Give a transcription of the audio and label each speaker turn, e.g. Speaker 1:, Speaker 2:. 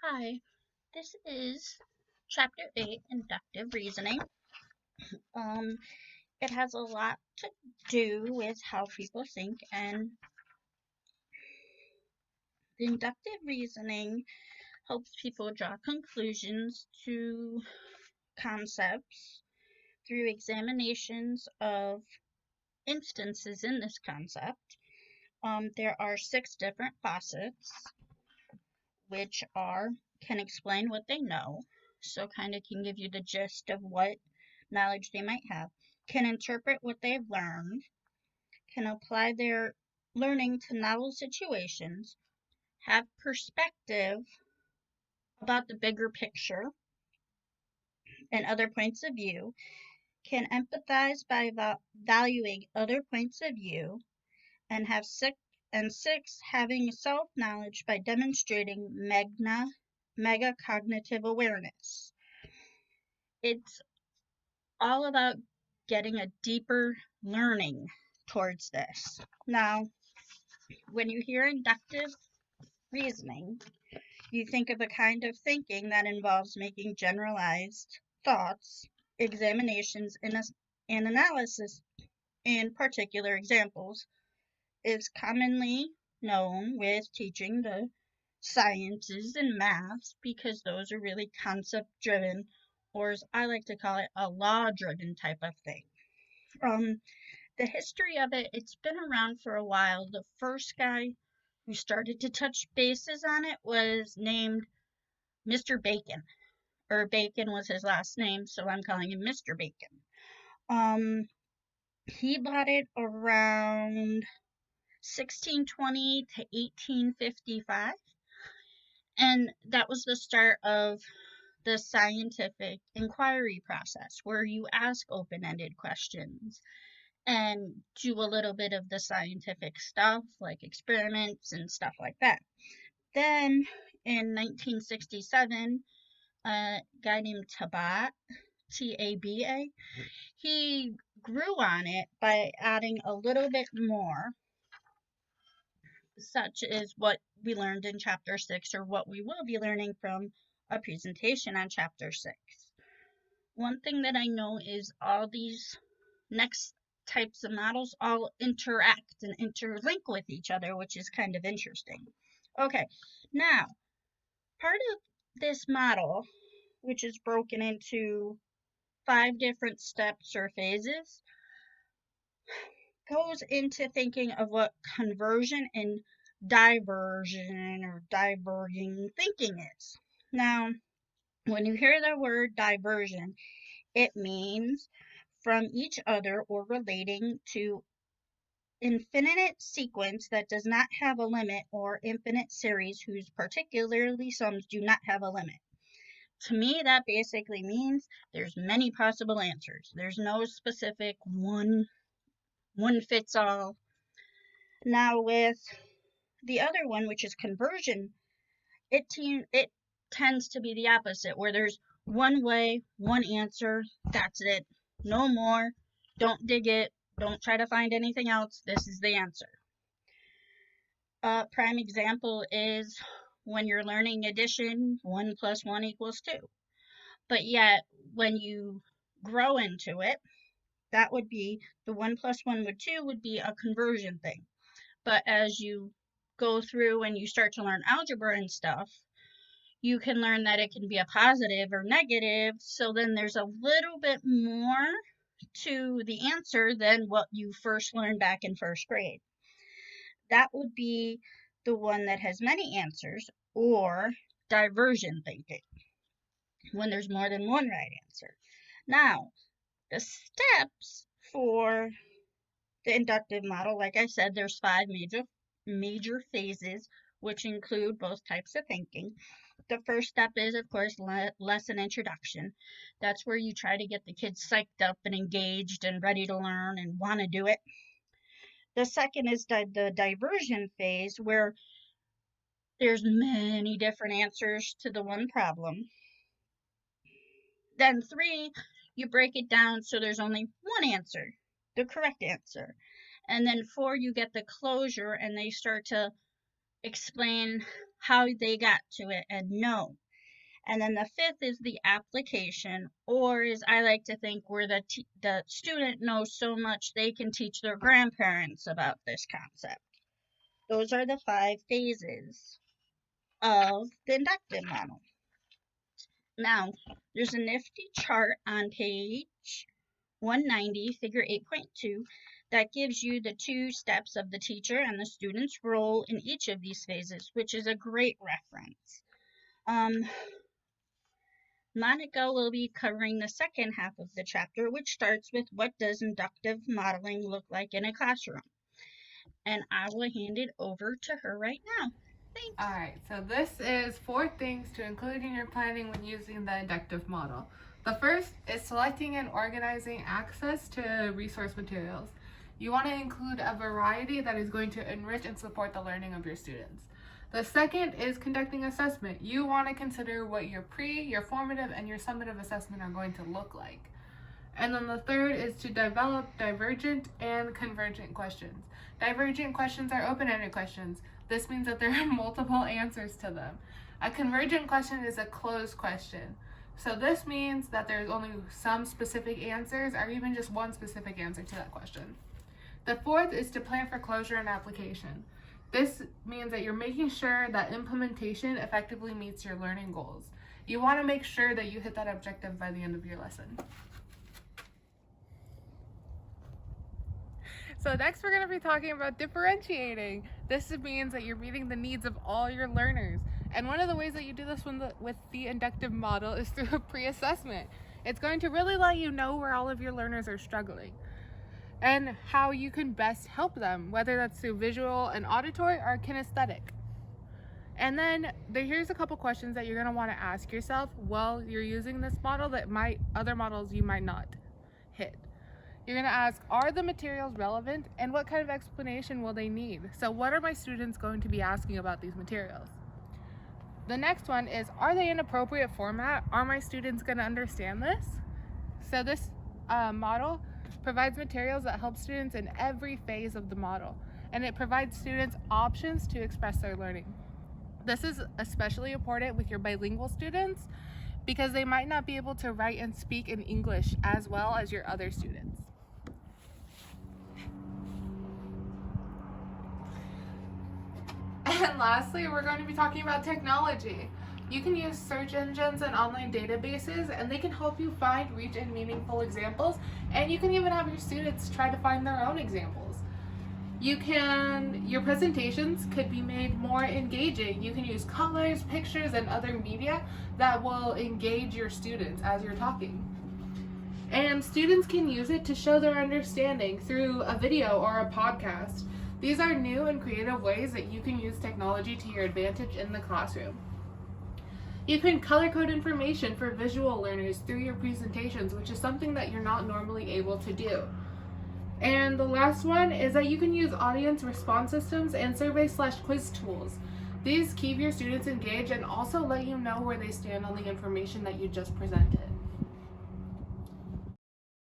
Speaker 1: Hi, this is Chapter 8, Inductive Reasoning. Um, it has a lot to do with how people think, and the inductive reasoning helps people draw conclusions to concepts through examinations of instances in this concept. There are 6 different facets, which are can explain what they know, so kind of can give you the gist of what knowledge they might have, can interpret what they've learned, can apply their learning to novel situations, have perspective about the bigger picture and other points of view, can empathize by valuing other points of view, and have six having self knowledge by demonstrating mega cognitive awareness. It's all about getting a deeper learning towards this. Now, when you hear inductive reasoning, you think of a kind of thinking that involves making generalized thoughts, examinations, and analysis in particular examples, is commonly known with teaching the sciences and maths because those are really concept driven, or as I like to call it, a law driven type of thing. Um, the history of it, it's been around for a while. The first guy who started to touch bases on it was named Mr. Bacon, or Bacon was his last name, so I'm calling him Mr. Bacon. Um, he bought it around 1620 to 1855, and that was the start of the scientific inquiry process where you ask open-ended questions and do a little bit of the scientific stuff like experiments and stuff like that. Then in 1967, a guy named Taba, he grew on it by adding a little bit more, such as what we learned in Chapter 6, or what we will be learning from a presentation on Chapter 6. One thing that I know is all these next types of models all interact and interlink with each other, which is kind of interesting. Okay, now, part of this model, which is broken into 5 different steps or phases, goes into thinking of what conversion and diversion or diverging thinking is. Now, when you hear the word diversion, it means from each other or relating to infinite sequence that does not have a limit, or infinite series whose particularly sums do not have a limit. To me, that basically means there's many possible answers. There's no specific one fits all. Now with the other one, which is conversion, it tends to be the opposite, where there's one way, one answer, that's it. No more. Don't dig it. Don't try to find anything else. This is the answer. A prime example is when you're learning addition, 1 plus 1 equals 2. But yet, when you grow into it, that would be the 1 plus 1 would 2 would be a conversion thing. But as you go through and you start to learn algebra and stuff, you can learn that it can be a positive or negative. So then there's a little bit more to the answer than what you first learned back in first grade. That would be the one that has many answers, or diversion thinking, when there's more than one right answer. Now, the steps for the inductive model, like I said, there's 5 major phases, which include both types of thinking. The first step is, of course, lesson introduction. That's where you try to get the kids psyched up and engaged and ready to learn and want to do it. The second is the diversion phase, where there's many different answers to the one problem. Then 3, you break it down so there's only one answer, the correct answer. And then 4, you get the closure and they start to explain how they got to it and know. And then the fifth is the application, or as I like to think, where the student knows so much they can teach their grandparents about this concept. Those are the 5 phases of the inductive model. Now, there's a nifty chart on page 190, figure 8.2, that gives you the 2 steps of the teacher and the student's role in each of these phases, which is a great reference. Monica will be covering the second half of the chapter, which starts with what does inductive modeling look like in a classroom. And I will hand it over to her right now. Thanks.
Speaker 2: All right, so this is 4 things to include in your planning when using the inductive model. The first is selecting and organizing access to resource materials. You want to include a variety that is going to enrich and support the learning of your students. The second is conducting assessment. You want to consider what your your formative, and your summative assessment are going to look like. And then the third is to develop divergent and convergent questions. Divergent questions are open-ended questions. This means that there are multiple answers to them. A convergent question is a closed question. So this means that there's only some specific answers, or even just one specific answer to that question. The fourth is to plan for closure and application. This means that you're making sure that implementation effectively meets your learning goals. You want to make sure that you hit that objective by the end of your lesson. So next we're going to be talking about differentiating. This means that you're meeting the needs of all your learners. And one of the ways that you do this with the inductive model is through a pre-assessment. It's going to really let you know where all of your learners are struggling and how you can best help them, whether that's through visual and auditory or kinesthetic. And then here's a couple questions that you're going to want to ask yourself while you're using this model that other models you might not hit. You're going to ask, are the materials relevant, and what kind of explanation will they need? So what are my students going to be asking about these materials? The next one is, are they in appropriate format? Are my students going to understand this? So this model provides materials that help students in every phase of the model, and it provides students options to express their learning. This is especially important with your bilingual students because they might not be able to write and speak in English as well as your other students. And lastly, we're going to be talking about technology. You can use search engines and online databases, and they can help you find, reach, and meaningful examples, and you can even have your students try to find their own examples. Your presentations could be made more engaging. You can use colors, pictures, and other media that will engage your students as you're talking. And students can use it to show their understanding through a video or a podcast. These are new and creative ways that you can use technology to your advantage in the classroom. You can color code information for visual learners through your presentations, which is something that you're not normally able to do. And the last one is that you can use audience response systems and survey/quiz tools. These keep your students engaged and also let you know where they stand on the information that you just presented.